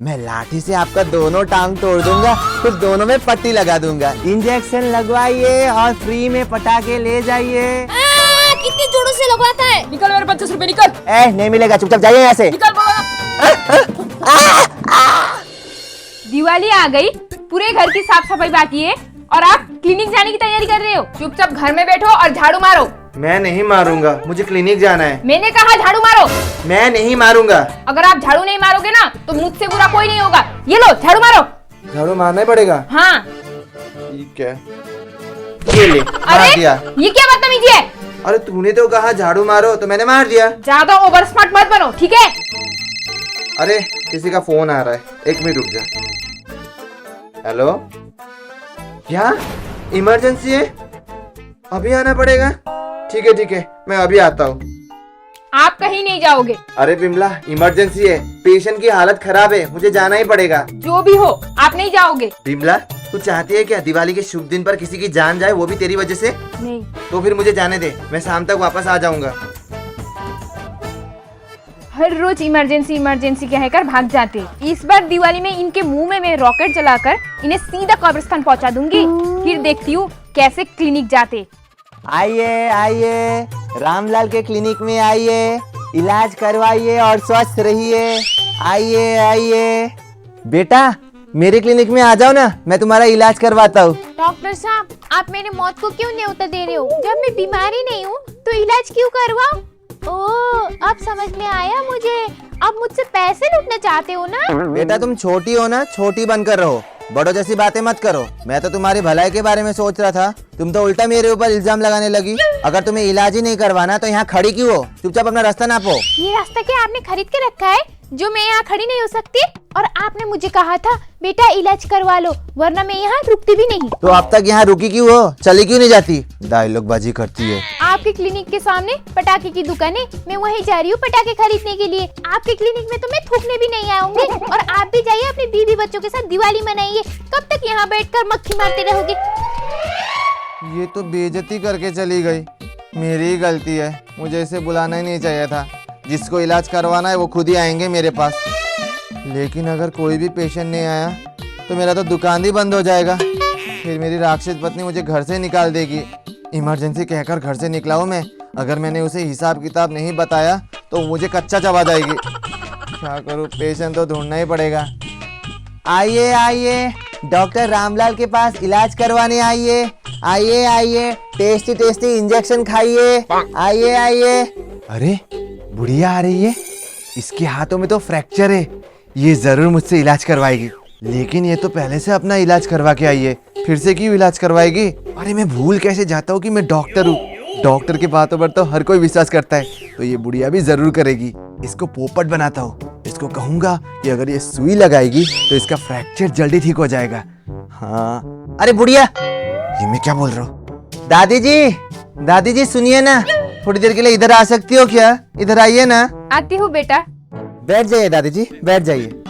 मैं लाठी से आपका दोनों टांग तोड़ दूंगा, फिर दोनों में पट्टी लगा दूंगा। इंजेक्शन लगवाइए और फ्री में पटाखे ले जाइए। कितनी जोरों से लगवाता है? निकल मेरे 25 रुपए निकल। नहीं मिलेगा, चुपचाप जाइए यहाँ से। निकल दिवाली आ गई, पूरे घर की साफ सफाई बाकी है और आप क्लिनिक जाने की तैयारी कर रहे हो। चुपचाप घर में बैठो और झाड़ू मारो। मैं नहीं मारूंगा, मुझे क्लिनिक जाना है। मैंने कहा झाड़ू मारो। मैं नहीं मारूंगा। अगर आप झाड़ू नहीं मारोगे ना तो मुझसे बुरा कोई नहीं होगा। ये लो झाड़ू मारो। झाड़ू मारना ही पड़ेगा। हाँ ठीक है, ये ले, मार अरे दिया। ये क्या बदतमीजी है? अरे तूने तो कहा झाड़ू मारो तो मैंने मार दिया। ज्यादा ओवर स्मार्ट मत बनो, ठीक है? अरे किसी का फोन आ रहा है, 1 मिनट रुक जा। हेलो, क्या इमरजेंसी है? अभी आना पड़ेगा? ठीक है, मैं अभी आता हूँ। आप कहीं नहीं जाओगे। अरे बिमला, इमरजेंसी है, पेशेंट की हालत खराब है, मुझे जाना ही पड़ेगा। जो भी हो आप नहीं जाओगे। बिमला, तू चाहती है क्या दिवाली के शुभ दिन पर किसी की जान जाए, वो भी तेरी वजह से? नहीं। तो फिर मुझे जाने दे, मैं शाम तक वापस आ जाऊंगा। हर रोज इमरजेंसी कहकर भाग जाते। इस बार दिवाली में इनके मुंह में मैं रॉकेट जलाकर इन्हें सीधा कब्रिस्तान पहुंचा दूंगी। फिर देखती हूँ कैसे क्लिनिक जाते। आइए, रामलाल के क्लिनिक में आइए, इलाज करवाइए और स्वस्थ रहिए। आइए बेटा, मेरे क्लिनिक में आ जाओ ना, मैं तुम्हारा इलाज करवाता हूँ। डॉक्टर साहब, आप मेरी मौत को क्यों न्योता दे रहे हो? जब मैं बीमारी नहीं हूँ तो इलाज क्यों करवाऊं? ओह, अब समझ में आया मुझे। आप मुझसे पैसे लूटना चाहते हो ना? बेटा तुम छोटी हो ना, छोटी बनकर रहो, बड़ों जैसी बातें मत करो। मैं तो तुम्हारी भलाई के बारे में सोच रहा था, तुम तो उल्टा मेरे ऊपर इल्जाम लगाने लगी। अगर तुम्हें इलाज ही नहीं करवाना तो यहाँ खड़ी क्यों हो? चुपचाप अपना रास्ता नापो। ये रास्ता क्या आपने खरीद के रखा है जो मैं यहाँ खड़ी नहीं हो सकती? और आपने मुझे कहा था बेटा इलाज करवा लो, वरना मैं यहाँ रुकती भी नहीं। तो अब तक यहाँ रुकी क्यों हो? चली क्यों नहीं जाती? डायलॉग बाजी करती है। आपके क्लिनिक के सामने पटाखे की दुकान है, मैं वहीं जा रही हूँ पटाखे खरीदने के लिए। आपके क्लिनिक में तो मैं थूकने भी नहीं आऊंगी। और आप भी जाइए अपने बीवी बच्चों के साथ दिवाली मनाइए। कब तक यहाँ बैठकर मक्खी मारते रहोगे? ये तो बेइज्जती करके चली गई। मेरी ही गलती है, मुझे इसे बुलाना ही नहीं चाहिए था। जिसको इलाज करवाना है वो खुद ही आएंगे मेरे पास। लेकिन अगर कोई भी पेशेंट नहीं आया तो मेरा तो दुकान ही बंद हो जाएगा। फिर मेरी राक्षस पत्नी मुझे घर से निकाल देगी। इमरजेंसी कहकर घर से निकला हूँ मैं, अगर मैंने उसे हिसाब किताब नहीं बताया तो मुझे कच्चा चबा जाएगी। क्या करूँ, पेशेंट तो ढूंढना ही पड़ेगा। आइए, डॉक्टर रामलाल के पास इलाज करवाने आइए, टेस्टी इंजेक्शन खाइए। आइए। अरे बुढ़िया आ रही है, इसके हाथों में तो फ्रैक्चर है, ये जरूर मुझसे इलाज करवाएगी। लेकिन ये तो पहले से अपना इलाज करवा के आई है, फिर से क्यों इलाज करवाएगी? अरे मैं भूल कैसे जाता हूँ कि मैं डॉक्टर हूँ। डॉक्टर के बातों पर तो हर कोई विश्वास करता है, तो ये बुढ़िया भी जरूर करेगी। इसको पोपट बनाता हूँ, इसको कहूंगा कि अगर ये सुई लगाएगी तो इसका फ्रैक्चर जल्दी ठीक हो जाएगा। हाँ, अरे बुढ़िया, ये मैं क्या बोल रहा हूँ? दादी जी सुनिए ना, थोड़ी देर के लिए इधर आ सकती हो क्या? इधर आइए ना। आती हूँ बेटा। बैठ जाइए दादी जी, बैठ जाइए।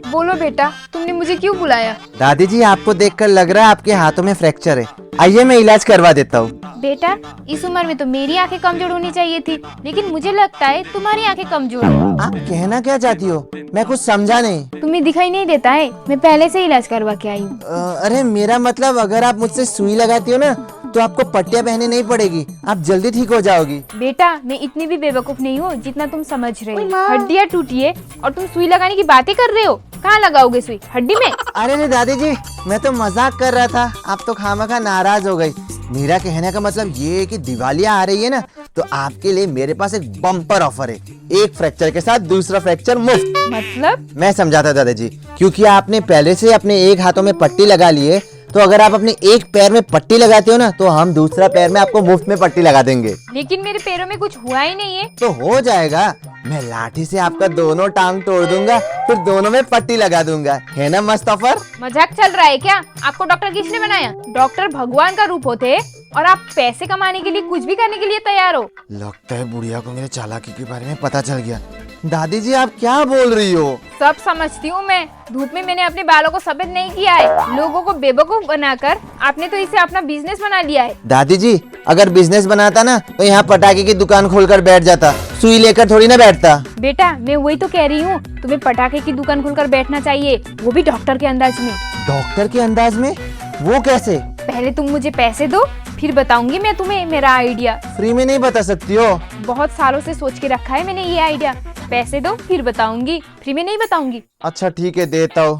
बोलो बेटा, तुमने मुझे क्यों बुलाया? दादी जी, आपको देखकर लग रहा है आपके हाथों में फ्रैक्चर है। आइए मैं इलाज करवा देता हूँ। बेटा, इस उम्र में तो मेरी आंखें कमजोर होनी चाहिए थी, लेकिन मुझे लगता है तुम्हारी आंखें कमजोर हैं। आप कहना क्या चाहती हो? मैं कुछ समझा नहीं। तुम्हें दिखाई नहीं देता है? मैं पहले से इलाज करवा के आई हूँ। अरे मेरा मतलब, अगर आप मुझसे सुई लगाती हो ना तो आपको पट्टियाँ पहननी नहीं पड़ेगी, आप जल्दी ठीक हो जाओगी। बेटा, मैं इतनी भी बेवकूफ नहीं हूँ जितना तुम समझ रहे हो। हड्डियाँ टूटी है और तुम सुई लगाने की बातें कर रहे हो। कहाँ लगाओगे सुई? हड्डी में? अरे नहीं दादी जी, मैं तो मजाक कर रहा था, आप तो खामखा नाराज हो गई। मेरा कहने का मतलब ये है कि दिवाली आ रही है ना, तो आपके लिए मेरे पास एक बम्पर ऑफर है। एक फ्रैक्चर के साथ दूसरा फ्रैक्चर मुफ्त। मतलब? मैं समझाता दादाजी, क्योंकि आपने पहले से अपने एक हाथों में पट्टी लगा ली है, तो अगर आप अपने एक पैर में पट्टी लगाते हो ना तो हम दूसरा पैर में आपको मुफ्त में पट्टी लगा देंगे। लेकिन मेरे पैरों में कुछ हुआ ही नहीं है। तो हो जाएगा, मैं लाठी से आपका दोनों टांग तोड़ दूंगा, फिर दोनों में पट्टी लगा दूंगा। है ना मस्त ऑफर? मजाक चल रहा है क्या? आपको डॉक्टर किसने बनाया? डॉक्टर भगवान का रूप होते हैं और आप पैसे कमाने के लिए कुछ भी करने के लिए तैयार हो। लगता है बुढ़िया को मेरे चालाकी के बारे में पता चल गया। दादी जी आप क्या बोल रही हो? सब समझती हूँ मैं। धूप में मैंने अपने बालों को सफेद नहीं किया है। लोगों को बेवकूफ बनाकर आपने तो इसे अपना बिजनेस बना लिया है। दादी जी अगर बिजनेस बनाता ना तो यहाँ पटाखे की दुकान खोलकर बैठ जाता, सुई लेकर थोड़ी ना बैठता। बेटा मैं वही तो कह रही हूँ, तुम्हें पटाखे की दुकान खोलकर बैठना चाहिए, वो भी डॉक्टर के अंदाज में। डॉक्टर के अंदाज में? वो कैसे? पहले तुम मुझे पैसे दो, फिर बताऊंगी मैं तुम्हें मेरा आइडिया। फ्री में नहीं बता सकती हो? बहुत सालों से सोच के रखा है मैंने ये आइडिया। पैसे दो फिर बताऊंगी, फ्री में नहीं बताऊंगी। अच्छा ठीक है देता हूँ।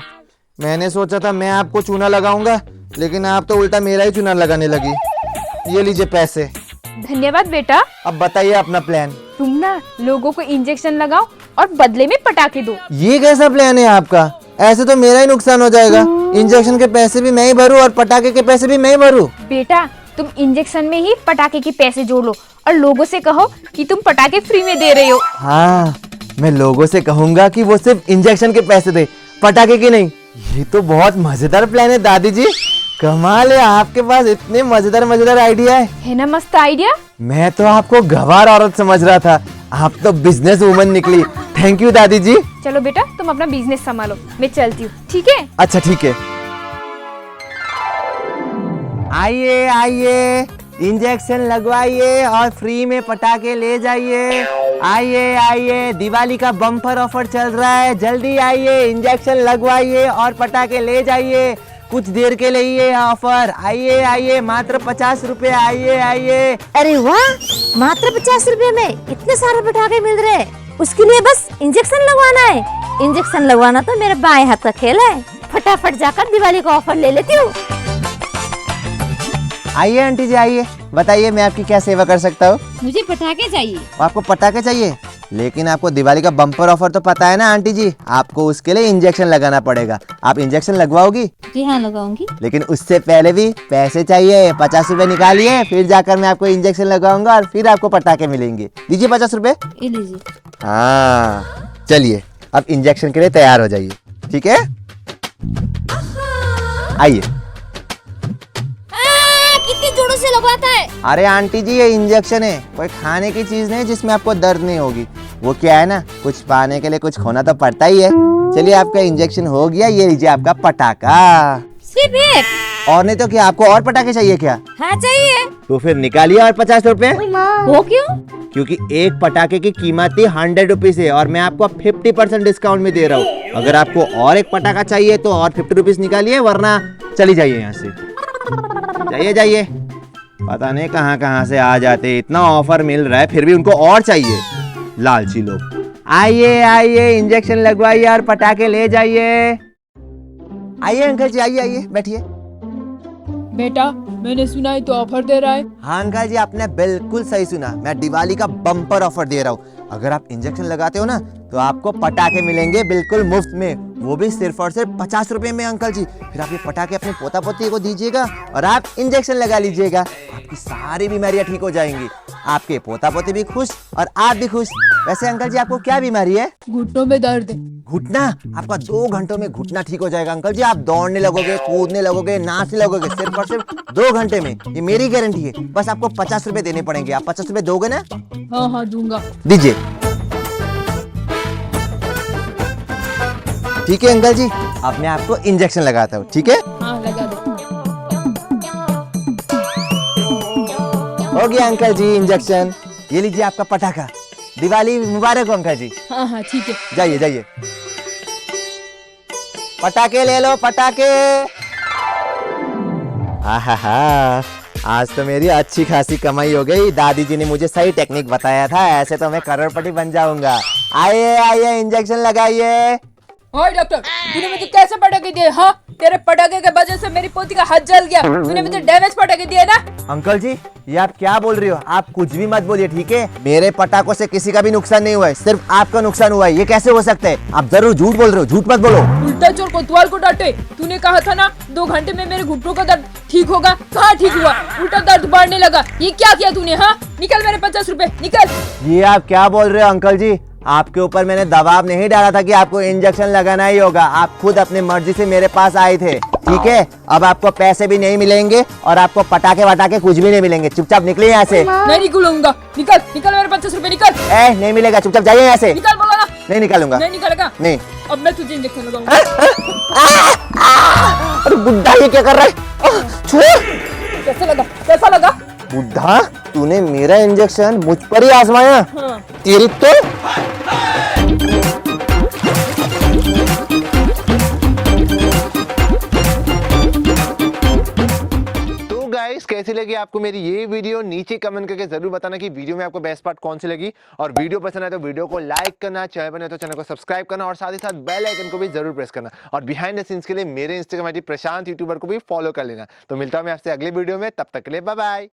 मैंने सोचा था मैं आपको चूना लगाऊंगा, लेकिन आप तो उल्टा मेरा ही चूना लगाने लगी। ये लीजिए पैसे। धन्यवाद बेटा। अब बताइए अपना प्लान। तुम ना लोगों को इंजेक्शन लगाओ और बदले में पटाखे दो। ये कैसा प्लान है आपका? ऐसे तो मेरा ही नुकसान हो जाएगा। इंजेक्शन के पैसे भी मैं ही भरूं और पटाखे के पैसे भी मैं ही भरूं। बेटा तुम इंजेक्शन में ही पटाखे के पैसे जोड़ लो और लोगों से कहो कि तुम पटाखे फ्री में दे रहे हो। हाँ मैं लोगों से कहूंगा कि वो सिर्फ इंजेक्शन के पैसे दे, पटाखे के नहीं। ये तो बहुत मजेदार प्लान है दादी जी। कमाल है, आपके पास इतने मजेदार आइडिया है ना मस्त आइडिया। मैं तो आपको गंवार औरत समझ रहा था, आप तो बिजनेस वुमन निकली। थैंक यू दादी जी। चलो बेटा तुम अपना बिजनेस संभालो, मैं चलती हूँ, ठीक है? अच्छा ठीक है। आइए आइए इंजेक्शन लगवाइए और फ्री में पटाखे ले जाइए। आइए आइए दिवाली का बम्पर ऑफर चल रहा है, जल्दी आइए इंजेक्शन लगवाइए और पटाखे ले जाइए। कुछ देर के लिए ये ऑफर। आइए आइए मात्र 50 रुपए। आइए आइए। अरे वाह, मात्र 50 रुपए में इतने सारे पटाखे मिल रहे हैं। उसके लिए बस इंजेक्शन लगवाना है। इंजेक्शन लगवाना तो मेरे बाएं हाथ का खेल है। फटाफट जाकर दिवाली का ऑफर ले लेती हूँ। आइए आंटी जी आइए, बताइए मैं आपकी क्या सेवा कर सकता हूँ? मुझे पटाखे चाहिए। आपको पटाखे चाहिए, लेकिन आपको दिवाली का बम्पर ऑफर तो पता है ना आंटी जी, आपको उसके लिए इंजेक्शन लगाना पड़ेगा। आप इंजेक्शन लगवाओगी? जी हाँ लगाऊंगी। लेकिन उससे पहले भी पैसे चाहिए। 50 रुपए निकालिए, फिर जाकर मैं आपको इंजेक्शन लगाऊंगा और फिर आपको पटाखे मिलेंगे। दीजिए 50 रुपए। ये लीजिए। हाँ चलिए अब इंजेक्शन के लिए तैयार हो जाइए, ठीक है? आइए। कितनी जोरों से लगवाता है? अरे आंटी जी ये इंजेक्शन है, कोई खाने की चीज नहीं जिसमें आपको दर्द नहीं होगी। वो क्या है ना, कुछ पाने के लिए कुछ खोना तो पड़ता ही है। चलिए आपका इंजेक्शन हो गया, ये लीजिए आपका पटाखा। सिर्फ एक? और नहीं तो क्या, आपको और पटाखे चाहिए क्या? हाँ चाहिए। तो फिर निकालिए और 50 रुपए। वो क्यों? क्योंकि एक पटाखे की कीमत ही 100 रुपीज है और मैं आपको 50% डिस्काउंट में दे रहा हूँ। अगर आपको और एक पटाखा चाहिए तो और 50 रुपीज निकालिए, वरना चली जाइए यहाँ से। जाइए जाइए, पता नहीं कहाँ कहाँ से आ जाते। इतना ऑफर मिल रहा है फिर भी उनको और चाहिए, लालची लोग। आइए आइए इंजेक्शन लगवाइए और पटाखे ले जाइए। आइए अंकल जी आइए आइए बैठिए। बेटा मैंने सुना है तो ऑफर दे रहा है। हाँ अंकल जी आपने बिल्कुल सही सुना, मैं दिवाली का बम्पर ऑफर दे रहा हूँ। अगर आप इंजेक्शन लगाते हो ना तो आपको पटाखे मिलेंगे बिल्कुल मुफ्त में, वो भी सिर्फ और सिर्फ 50 रुपए में अंकल जी। फिर आप ये पटाखे अपने पोता पोती को दीजिएगा और आप इंजेक्शन लगा लीजिएगा, आपकी सारी बीमारियां ठीक हो जाएंगी। आपके पोता पोती भी खुश और आप भी खुश। वैसे अंकल जी आपको क्या बीमारी है? घुटनों में दर्द है। घुटना? आपका 2 घंटों में घुटना ठीक हो जाएगा अंकल जी। आप दौड़ने लगोगे, कूदने लगोगे, नाचने लगोगे सिर्फ और सिर्फ 2 घंटे में। ये मेरी गारंटी है। बस आपको 50 रुपए देने पड़ेंगे। आप 50 रुपए दोगे ना? हाँ हाँ दूंगा। दीजिए। ठीक है अंकल जी, अब मैं आपको इंजेक्शन लगाता हूँ, ठीक है? हाँ लगा दो। हो गया अंकल जी इंजेक्शन। ये लीजिए आपका पटाखा। दिवाली मुबारक हो अंकल जी। हाँ हाँ ठीक है। जाइए जाइए, पटाखे ले लो पटाखे। हा आज तो मेरी अच्छी खासी कमाई हो गई। दादी जी ने मुझे सही टेक्निक बताया था, ऐसे तो मैं करोड़पति बन जाऊंगा। आइए आइए इंजेक्शन लगाइए। ओए डॉक्टर, तूने मुझे कैसे पटाखे दिए? हाँ तेरे पटाखे के वजह से मेरी पोती का हाथ जल गया। तूने मुझे डैमेज पटाखे दिए ना। अंकल जी ये आप क्या बोल रही हो? आप कुछ भी मत बोलिए, ठीक है? मेरे पटाखों से किसी का भी नुकसान नहीं हुआ है, सिर्फ आपका नुकसान हुआ है। ये कैसे हो सकता है? आप जरूर झूठ बोल रहे हो, झूठ मत बोलो। उल्टा चोर कोतवाल को डांटे। तूने कहा था ना 2 घंटे में मेरे घुटनों का दर्द ठीक होगा, कहाँ ठीक हुआ? उल्टा दर्द बढ़ने लगा। ये क्या किया तूने? हाँ निकल मेरे 50 रुपए निकल। ये आप क्या बोल रहे हो अंकल जी? आपके ऊपर मैंने दबाव नहीं डाला था कि आपको इंजेक्शन लगाना ही होगा। आप खुद अपनी मर्जी से मेरे पास आए थे, ठीक है? अब आपको पैसे भी नहीं मिलेंगे और आपको पटाखे वटाखे कुछ भी नहीं मिलेंगे। चुपचाप निकलिए यहाँ से। मैं निकलूंगा। निकल निकल मेरे 50 रुपए निकल। नहीं मिलेगा, चुपचाप जाइए यहाँ से। निकल बोला ना। नहीं निकालूंगा। नहीं निकालेगा? नहीं। अब मैं तुझे इंजेक्शन लगाऊंगा। अरे बुड्ढा ये क्या कर रहा है? छोड़। कैसा लगा? कैसा लगा? बुड्ढा तूने मेरा इंजेक्शन मुझ पर ही आजमाया। हाँ। तेरी तो गाइस कैसी लगी आपको मेरी ये वीडियो? नीचे कमेंट करके जरूर बताना कि वीडियो में आपको बेस्ट पार्ट कौन सी लगी। और वीडियो पसंद आए तो वीडियो को लाइक करना, चैनल पर नए तो चैनल को सब्सक्राइब करना और साथ ही साथ बेल आइकन को भी जरूर प्रेस करना। और बिहाइंड द सीन्स के लिए मेरे इंस्टाग्राम आईडी प्रशांत यूट्यूबर को भी फॉलो कर लेना। तो मिलता हूं मैं आपसे अगले वीडियो में, तब तक के लिए बाय बाय।